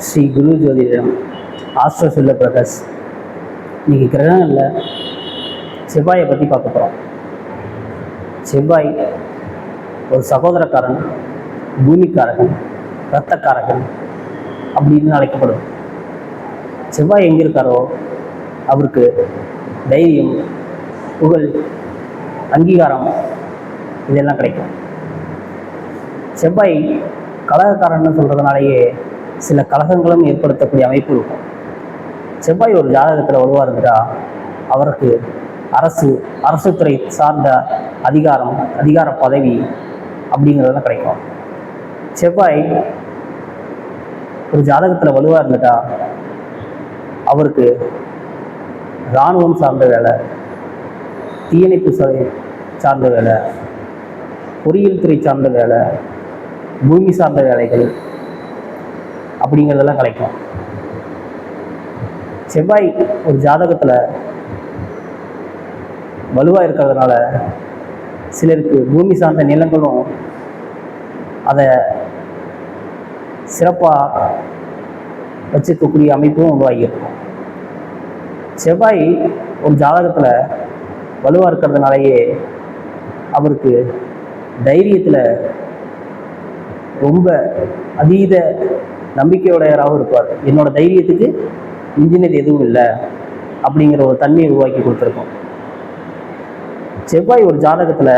ஸ்ரீ குரு ஜோதிடம் ஆஸ்ட்ரோ செல்ல பிரகாஷ். இன்றைக்கி கிரகங்களில் செவ்வாயை பற்றி பார்க்க போகிறோம். செவ்வாய் ஒரு சகோதரக்காரன், பூமிக்காரகன், இரத்தக்காரகன் அப்படின்னு அழைக்கப்படும். செவ்வாய் எங்கே இருக்காரோ அவருக்கு தைரியம், புகழ், அங்கீகாரம் இதெல்லாம் கிடைக்கும். செவ்வாய் கலகக்காரன்னு சொல்கிறதுனாலேயே சில கலகங்களும் ஏற்படுத்தக்கூடிய அமைப்பு இருக்கும். செவ்வாய் ஒரு ஜாதகத்தில் வலுவாக இருந்தால் அவருக்கு அரசு துறை சார்ந்த அதிகார பதவி அப்படிங்கிறதெல்லாம் கிடைக்கும். செவ்வாய் ஒரு ஜாதகத்தில் வலுவாக இருந்துட்டா அவருக்கு இராணுவம் சார்ந்த வேலை, தீயணைப்பு சார்ந்த வேலை, பொறியியல் துறை சார்ந்த வேலை, பூமி சார்ந்த வேலைகள் அப்படிங்கிறதெல்லாம் கிடைக்கும். செவ்வாய் ஒரு ஜாதகத்தில் வலுவாக இருக்கிறதுனால சிலருக்கு பூமி சார்ந்த நிலங்களும் அதை சிறப்பாக வச்சுக்கக்கூடிய அமைப்பும் உருவாகியிருக்கும். செவ்வாய் ஒரு ஜாதகத்தில் வலுவாக இருக்கிறதுனாலேயே அவருக்கு தைரியத்தில் ரொம்ப அதீத நம்பிக்கையுடையவராகவும் இருப்பார். என்னோட தைரியத்துக்கு மிஞ்சினது எதுவும் இல்லை அப்படிங்கிற ஒரு தன்மையை உருவாக்கி கொடுத்துருக்கோம். செவ்வாய் ஒரு ஜாதகத்தில்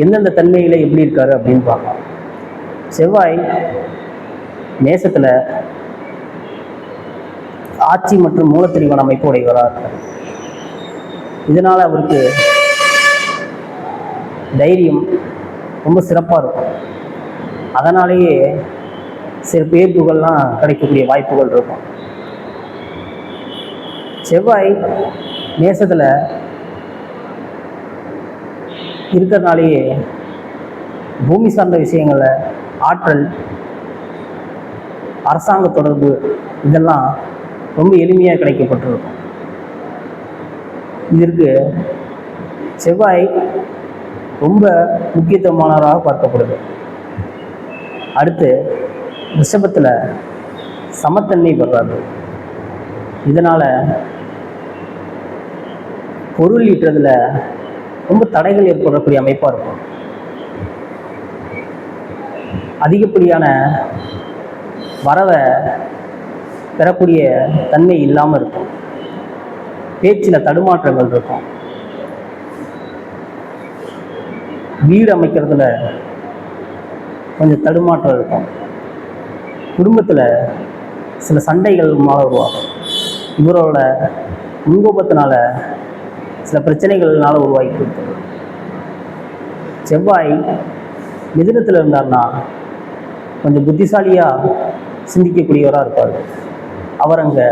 எந்தெந்த தன்மையில் எப்படி இருக்காரு அப்படின்னு பார்க்கலாம். செவ்வாய் நேசத்தில் ஆட்சி மற்றும் மூலத்தெளிவான அமைப்பு உடையவராக இருக்கார். இதனால் அவருக்கு தைரியம் ரொம்ப சிறப்பாக இருக்கும். அதனாலேயே சில பேர்ப்புகள்லாம் கிடைக்கக்கூடிய வாய்ப்புகள் இருக்கும். செவ்வாய் நேசத்தில் இருக்கிறதுனாலேயே பூமி சார்ந்த விஷயங்களில் ஆற்றல், அரசாங்க தொடர்பு இதெல்லாம் ரொம்ப எளிமையாக கிடைக்கப்பட்டிருக்கும். இதற்கு செவ்வாய் ரொம்ப முக்கியத்துவமானவராக பார்க்கப்படுது. அடுத்து ரிஷபத்தில் சமத்தன்மை பெறாது. இதனால் பொருள் ஈட்டுறதுல ரொம்ப தடைகள் ஏற்படக்கூடிய அமைப்பாக இருக்கும். அதிகப்படியான வரவை பெறக்கூடிய தன்மை இல்லாமல் இருக்கும். பேச்சில் தடுமாற்றங்கள் இருக்கும். வீடு அமைக்கிறதுல கொஞ்சம் தடுமாற்றம் இருக்கும். குடும்பத்தில் சில சண்டைகள் உருவாகும். இவரோட முன்கோபத்தினால சில பிரச்சனைகள்னால உருவாகி கொடுத்தது. செவ்வாய் மிதுனத்தில் இருந்தார்னா கொஞ்சம் புத்திசாலியாக சிந்திக்கக்கூடியவராக இருப்பார். அவர் அங்கே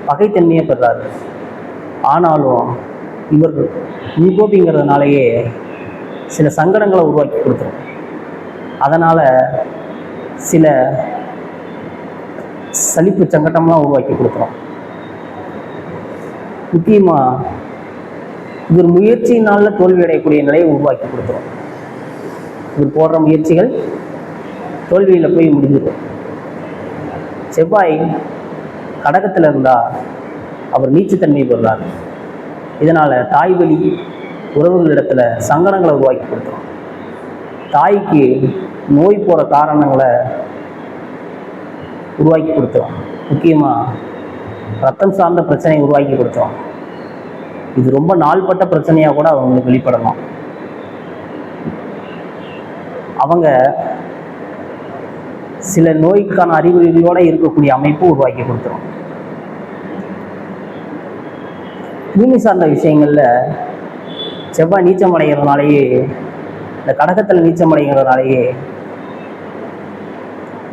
பகைத்தன்மையை பெறாரு. ஆனாலும் இவர் முன்கோபிங்கிறதுனாலேயே சில சங்கடங்களை உருவாக்கி கொடுத்துரும். அதனால் சில சலிப்பு சங்கடம்லாம் உருவாக்கி கொடுத்துரும். முக்கியமாக இவர் முயற்சியினால தோல்வி அடையக்கூடிய நிலையை உருவாக்கி கொடுத்துரும். இவர் போடுற முயற்சிகள் தோல்வியில் போய் முடிஞ்சிடும். செவ்வாய் கடகத்தில் இருந்தால் அவர் நீச்சத்தன்மை பெறார். இதனால் தாய் வழி உறவுகளிடத்தில் சங்கடங்களை உருவாக்கி கொடுத்துரும். தாய்க்கு நோய் போகிற காரணங்களை உருவாக்கி கொடுத்துரும். முக்கியமாக ரத்தம் சார்ந்த பிரச்சனையை உருவாக்கி கொடுத்துரும். இது ரொம்ப நாள்பட்ட பிரச்சனையாக கூட அவங்களுக்கு வெளிப்படலாம். அவங்க சில நோய்க்கான அறிகுறிகளோடு இருக்கக்கூடிய அமைப்பு உருவாக்கி கொடுத்துரும். பூமி சார்ந்த விஷயங்களில் செவ்வாய் நீச்சம் அடைகிறதுனாலேயே, இந்த கடகத்தில் நீச்சம் அடைகிறதுனாலேயே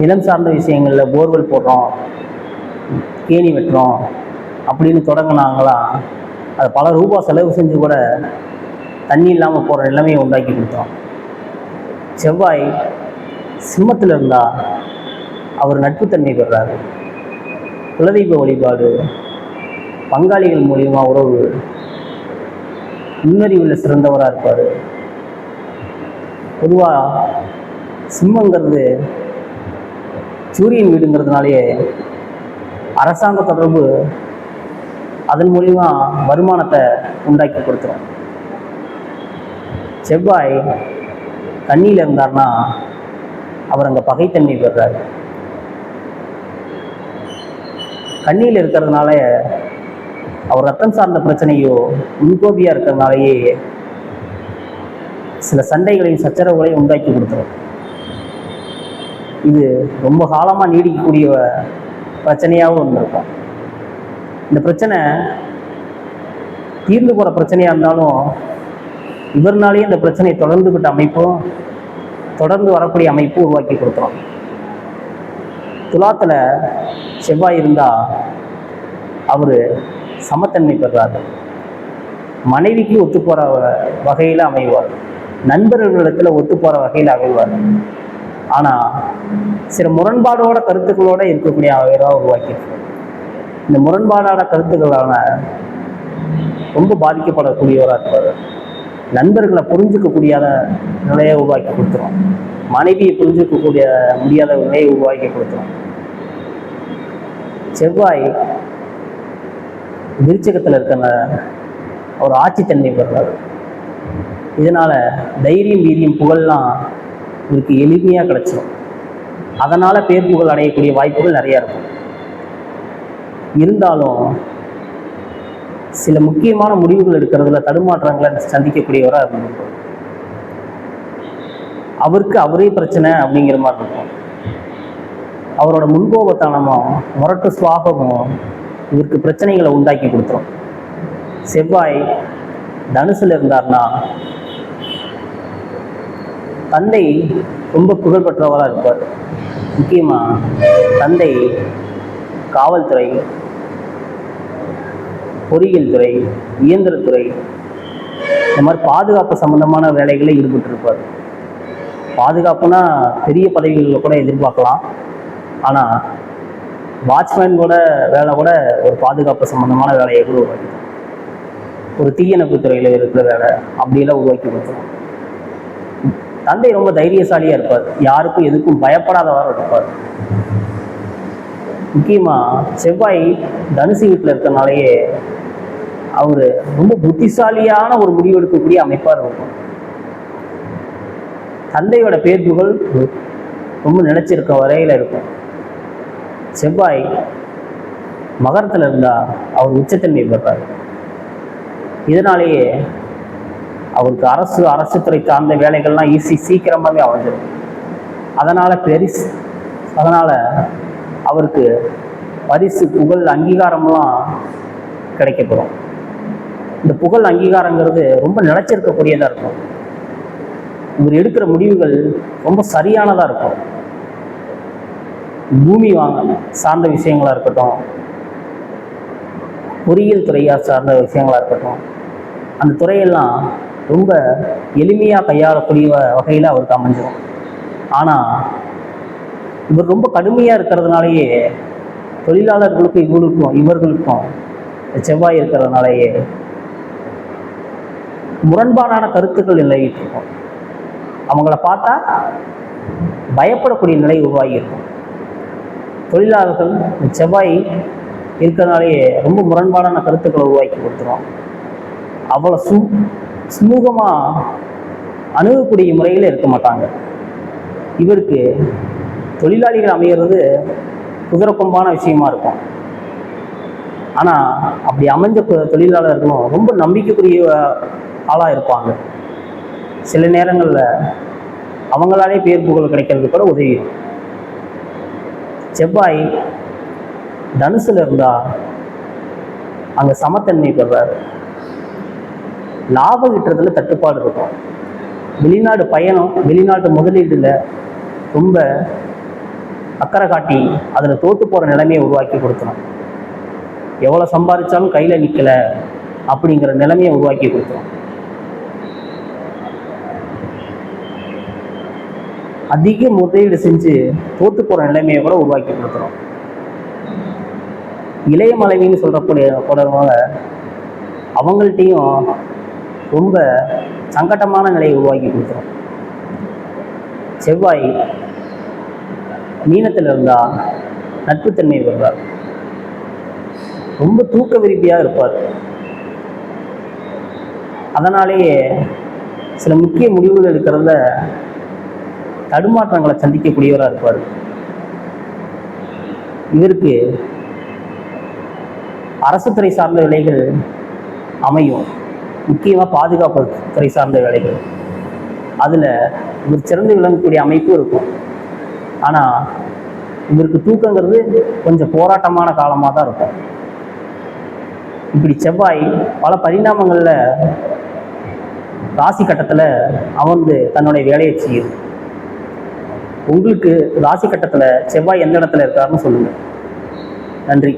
நிலம் சார்ந்த விஷயங்களில் போர்வெல் போடுறோம், கேணி வெட்டுறோம் அப்படின்னு தொடங்கினாங்களாம். அது பல ரூபா செலவு செஞ்சு கூட தண்ணி இல்லாமல் போகிற நிலைமையை உண்டாக்கி கொடுத்தோம். செவ்வாய் சிம்மத்தில் இருந்தால் அவர் நட்புத்தன்மை பெறாரு. குலதெய்வ வழிபாடு, பங்காளிகள் மூலியமாக உறவு, நுண்ணறிவில் சிறந்தவராக இருப்பார். பொதுவாக சிம்மங்கிறது சூரியன் வீடுங்கிறதுனாலே அரசாங்க தொடர்பு அதன் மூலிமா வருமானத்தை உண்டாக்கி கொடுத்துரும். செவ்வாய் கண்ணியில் இருந்தார்னா அவர் அங்கே பகைத்தன்மை பெறுறாரு. கண்ணியில் இருக்கிறதுனால அவர் ரத்தம் சார்ந்த பிரச்சனையோ முன்கோபியாக இருக்கிறதுனாலேயே சில சண்டைகளையும் சச்சரவுகளையும் உண்டாக்கி கொடுத்துரும். இது ரொம்ப காலமாக நீடிக்கக்கூடிய பிரச்சனையாகவும் இருந்திருக்கும். இந்த பிரச்சனை தீர்ந்து போகிற பிரச்சனையாக இருந்தாலும் இவர்னாலேயே இந்த பிரச்சனையை தொடர்ந்துகிட்ட அமைப்பும் தொடர்ந்து வரக்கூடிய அமைப்பும் உருவாக்கி கொடுத்துரும். துலாத்தில் செவ்வாய் இருந்தால் அவர் சமத்தன்மை பெறுறாரு. மனைவிக்கு ஒத்து போகிற வகையில் அமைவார், நண்பர்களிடத்தில் ஒத்து போகிற வகையில் அமைவார். ஆனால் சில முரண்பாடோட கருத்துக்களோடு இருக்கக்கூடிய அவராக உருவாக்கியிருக்கு. இந்த முரண்பாடான கருத்துக்களான ரொம்ப பாதிக்கப்படக்கூடியவராக இருப்பார். நண்பர்களை புரிஞ்சுக்கக்கூடிய நிலையை உருவாக்கி கொடுத்துரும். மனைவியை புரிஞ்சுக்கக்கூடிய முடியாத நிலையை உருவாக்கி கொடுத்துரும். செவ்வாய் விருச்சகத்தில் இருக்கிற ஒரு ஆட்சித்தன்மை பெறுறாரு. இதனால தைரியம் வீரியம் புகழ்லாம் இதுக்கு எளிமையாக கிடைச்சிடும். அதனால பேர் புகழ் அடையக்கூடிய வாய்ப்புகள் நிறையா இருக்கும். இருந்தாலும் சில முக்கியமான முடிவுகள் எடுக்கிறதுல தடுமாற்றங்களை சந்திக்கக்கூடியவராக இருந்திருக்கும். அவருக்கு அவரே பிரச்சனை அப்படிங்கிற மாதிரி இருக்கும். அவரோட முன்கோபத்தனமும் முரட்டு சுவாபமும் இவருக்கு பிரச்சனைகளை உண்டாக்கி கொடுத்துரும். செவ்வாய் தனுசுல இருந்தார்னா தந்தை ரொம்ப புகழ்பெற்றவராக இருப்பார். முக்கியமாக தந்தை காவல்துறை, பொறியியல் துறை, இயந்திரத்துறை, இந்த மாதிரி பாதுகாப்பு சம்பந்தமான வேலைகளில் ஈடுபட்டிருப்பார். பாதுகாப்புனா பெரிய பதவிகளில் கூட எதிர்பார்க்கலாம். ஆனால் வாட்ச்மேன் கூட வேலை கூட ஒரு பாதுகாப்பு சம்பந்தமான வேலையை கூட உருவாக்கி, ஒரு தீயணைப்பு துறையில் இருக்கிற வேலை அப்படியெல்லாம் உருவாக்கி கொடுத்துரும். தந்தை ரொம்ப தைரியசாலியாக இருப்பார். யாருக்கும் எதுக்கும் பயப்படாதவாறு இருப்பார். முக்கியமாக செவ்வாய் தனுசு வீட்டில் இருக்கிறனாலேயே அவர் ரொம்ப புத்திசாலியான ஒரு முடிவு எடுக்கக்கூடிய அமைப்பாக இருக்கும். தந்தையோட பேர் புகழ் ரொம்ப நினைச்சிருக்க வரையில் இருக்கும். செவ்வாய் மகரத்தில் இருந்தால் அவர் உச்சத்தன்மை பெறார். இதனாலேயே அவருக்கு அரசு துறை சார்ந்த வேலைகள்லாம் சீக்கிரமாகவே அமைஞ்சிடும். அதனால் அவருக்கு பரிசு புகழ் அங்கீகாரம்லாம் கிடைக்கப்படும். இந்த புகழ் அங்கீகாரங்கிறது ரொம்ப நிலைச்சிருக்கக்கூடியதாக இருக்கும். இவர் எடுக்கிற முடிவுகள் ரொம்ப சரியானதாக இருக்கும். பூமி சார்ந்த விஷயங்களாக இருக்கட்டும், பொறியியல் துறையாக சார்ந்த விஷயங்களாக இருக்கட்டும், அந்த துறையெல்லாம் ரொம்ப எளிமையாக கையாளக்கூடிய வகையில் அவருக்கு அமைஞ்சிடும். ஆனால் இவர் ரொம்ப கடுமையாக இருக்கிறதுனாலேயே தொழிலாளர்களுக்கும் இவர்களுக்கும் செவ்வாய் இருக்கிறதுனாலேயே முரண்பாடான கருத்துக்கள் நிலவிட்டு இருக்கும். அவங்கள பார்த்தா பயப்படக்கூடிய நிலை உருவாகி இருக்கும். தொழிலாளர்கள் செவ்வாய் இருக்கிறதுனாலேயே ரொம்ப முரண்பாடான கருத்துக்களை உருவாக்கி கொடுத்துரும். அவ்வளோ சுமூகமாக அணுகக்கூடிய முறையில் இருக்க மாட்டாங்க. இவருக்கு தொழிலாளிகள் அமைகிறது குதிரக்கொம்பான விஷயமா இருக்கும். ஆனால் அப்படி அமைஞ்ச தொழிலாளர்களும் ரொம்ப நம்பிக்கைக்குரிய ஆளாக இருப்பாங்க. சில நேரங்களில் அவங்களாலே பேர் புகழ் கிடைக்கிறது கூட உதவிடும். செவ்வாய் தனுசுல இருந்தால் அங்கே சமத்தன்மை பெறார். லாபம் கிட்டுறதுல தட்டுப்பாடு இருக்கும். வெளிநாடு பயணம், வெளிநாட்டு முதலீடுல ரொம்ப அக்கறை காட்டி அதில் தோற்று போகிற நிலைமையை உருவாக்கி கொடுத்துரும். எவ்வளோ சம்பாதிச்சாலும் கையில் நிற்கலை அப்படிங்கிற நிலைமையை உருவாக்கி கொடுத்துரும். அதிக முதலீடு செஞ்சு தோற்று போகிற நிலைமையை கூட உருவாக்கி கொடுத்துரும். இளைய மனைவின்னு சொல்கிறவங்க அவங்கள்ட்டையும் ரொம்ப சங்கட்டமான நிலையை உருவாக்கி கொடுத்துரும். செவ்வாய் மீனத்தில் இருந்தால் நட்புத்தன்மை வருவார். ரொம்ப தூக்க விரும்பியாக இருப்பார். அதனாலேயே சில முக்கிய முடிவுகள் எடுக்கிறதுல தடுமாற்றங்களை சந்திக்கக்கூடியவராக இருப்பார். இவருக்கு அரசு துறை சார்ந்த வேலைகள் அமையும், முக்கியமாக பாதுகாப்பு துறை சார்ந்த வேலைகள். அதில் இவர் சிறந்து விளங்கக்கூடிய அமைப்பு இருக்கும். ஆனால் இவருக்கு தூக்கங்கிறது கொஞ்சம் போராட்டமான காலமாக தான் இருக்கும். இப்படி செவ்வாய் பல பரிணாமங்களில் ராசி கட்டத்தில் அமர்ந்து தன்னுடைய வேலையை செய்யுது. உங்களுக்கு ராசி கட்டத்தில் செவ்வாய் எந்த இடத்துல இருக்காருன்னு சொல்லுங்கள். நன்றி.